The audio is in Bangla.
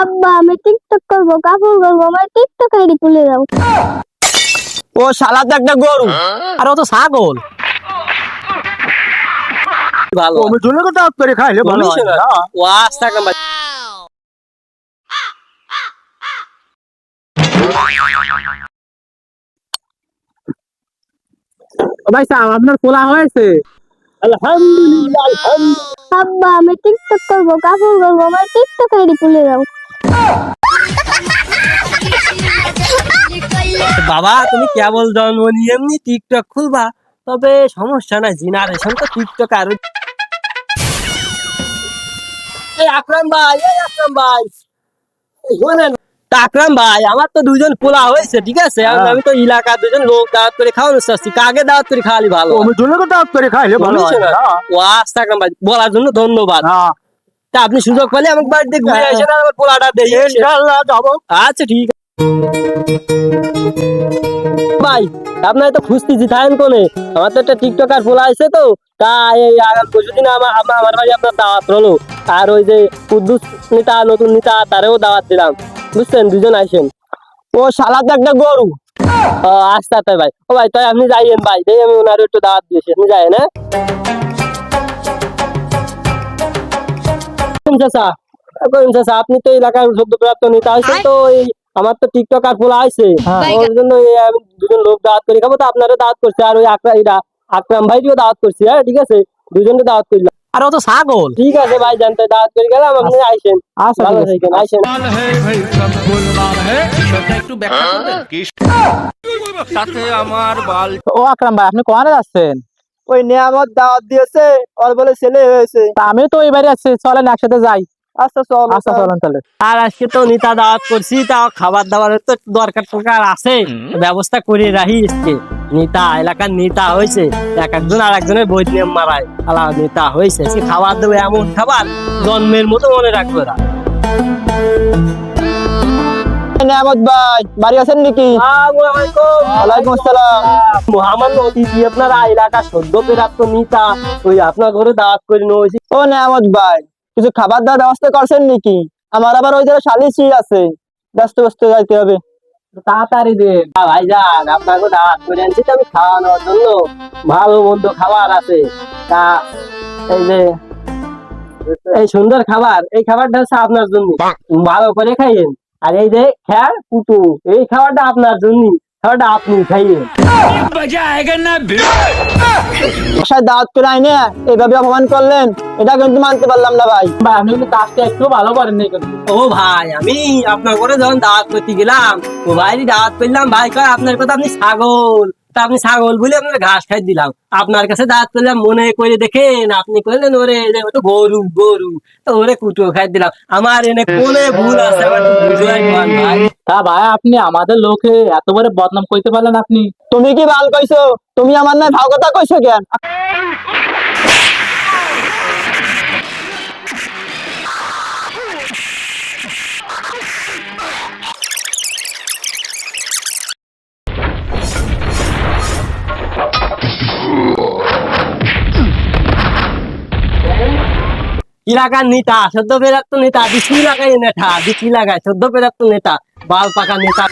আব্বা আমি টিকটক করবো, কাপড় করবো, আমার টিকটক আইডি খুলে দাও। ও শালা তো একটা গরু আর ও তো ছাগল। ভালো আমি ঝুলে কথা করে খাইলে ভালো হয় না। ও আস্তা কাম ভাই সাহেব আপনার খোলা হয়েছে? আলহামদুলিল্লাহ আলহামদুলিল্লাহ। আব্বা আমি টিকটক করবো, কাপড় করবো, আমার টিকটক আইডি খুলে দাও। বাবা তুমি কেবল জন্মনি এমনি টিকটক খুলবা, তবে সমস্যা নাই, জেনারেশন তো টিকটক আর এই আকরাম ভাই, এই আকরাম ভাই শোনেন, তা আকরাম ভাই আমার তো দুজন পোলা হয়েছে, ঠিক আছে? আমি তো এলাকার দুজন লোক দাওয়াত করে খাওয়ানো চাচ্ছি, কাকে দাওয়াত করে খাওয়ালি ভালো? আমি ঝুলে কথা করে খাইলে ভালো হয় না। ও আচ্ছা আকরাম ভাই, বলার জন্য ধন্যবাদ। তা আপনি সুযোগ পেলে আমাকে বাড়িতে ঘুরে আসেন, আর আমার পোলাটা দেখে ইনশাআল্লাহ যাবো। আচ্ছা ঠিক আছে ভাই, আপনার তো খুঁজতেছি থাকেন কোনে, আমার তো একটা টিকটকার পোলা আছে তো, তা এই আগামী পরশুদিন আমার ভাই আপনার দাওয়াত হলো, আর ওই যে কুদ্দুস নেতা নতুন নেতা তারেও দাওয়াত দিলাম, বুঝছেন? দুজন আইসেন। ও শালা তো একটা গরু। ও আচ্ছা তাই ভাই, ও ভাই তাই আপনি যাইয়েন ভাই, তাই আমি ওনার একটু দাওয়াত দিয়েছি, আপনি যাইয়েন। হ্যাঁ চাচা, চাচা আপনি তো এলাকার সদ্যপ্রাপ্ত নেতা আছেন, তো এই আমার তো টিকটকার পোলা আছে, ওর জন্য আমি দুজন লোক দাওয়াত করে খাবো, তো আপনারও দাওয়াত করছে, আর ওই আকরাম ভাইকেও দাওয়াত করছি। হ্যাঁ ঠিক আছে, দুজনকে দাওয়াত করলাম। আর ও তো ছাগল। ঠিক আছে ভাই, জানতে দাওয়াত করে গেলাম, আপনি আইসেন। ভালো থাকেন, আইসেন। একটু ব্যাখ্যা করবেন সাথে আমার বাল। ও আকরাম ভাই আপনি কোথায় যাচ্ছেন? ওই নিয়ামত দাওয়াত দিয়েছে, ওর বলে ছেলে হয়েছে। আমি তো এবারে আছি, চলেন একসাথে যাই। আচ্ছা চল। আচ্ছা চলেন তাহলে। আর আজকে তো নেতা দাওয়াত করছি, তা খাবার দাবারের তো দরকার টরকার আছে, ব্যবস্থা করে রাখি। নেতা এলাকার নেতা হয়েছে, এক একজন আর একজনের বই নিয়ে মারায়, আলা নেতা হয়েছে, খাবার দেবে এমন খাবার জন্মের মতো মনে রাখবে না। নিয়ামত ভাই বাড়ি আছেন নাকি? ওয়ালাইকুম আসসালাম। মহামান্য অতিথি আপনারা এলাকার সদ্য প্রাপ্ত নেতা, ওই আপনার ঘরে দাওয়াত করে নিয়েছি। ও নিয়ামত ভাই কিছু খাবার দাবার ব্যবস্থা করছেন নাকি? আমার আবার ওই জায়গায় সালিসি আছে, ব্যস্ত ব্যস্ত যাইতে হবে। তাড়াতাড়ি দেন ভাইজান, আপনাকে দাওয়াত করে আনছি তো আমি খাওয়ানোর জন্য, ভালো মন্দ খাবার আছে। তা এই যে এই সুন্দর খাবার, এই খাবারটা হচ্ছে আপনার জন্য, ভালো করে খাইয়েন। আর এই যে খ্যার পুটু, এই খাবারটা আপনার জন্য, খাবারটা আপনি খাইয়েন। বাসায় দাওয়াত করে আইনে এইভাবে অপমান করলেন, এটা কিন্তু মানতে পারলাম না ভাই। আপনি কিন্তু কাজটা একটু ভালো করেন নাই কিন্তু। ও ভাই, আমি আপনার ঘরে যখন দাওয়াত করতে গেলাম, ও ভাই দাওয়াত করলাম, ভাই কয় আপনার কথা আপনি ছাগল, তা আপনি ছাগল বলে আপনার ঘাস খাই দিলাম। আপনার কাছে দাওয়াত করলাম মনে করে দেখেন, আপনি কইলেন ওরে তো গরু গরু, তো ওরে কুটো খাই দিলাম। আমার এনে কোনে ভুল আছে আমার তো বুঝলাই পান ভাই। তা ভাই আপনি আমাদের লোকে এত বড় বদনাম কইতে পারলেন আপনি? তুমি কি ভাল কইছো? তুমি আমার না ভাও কথা কইছো কেন? এলাকার নেতা, সদ্য প্রাপ্ত নেতা, দিচ্ছি লাগাই নেতা, দিচ্ছি লাগায় সদ্য প্রাপ্ত নেতা, বাল পাকা নেতা।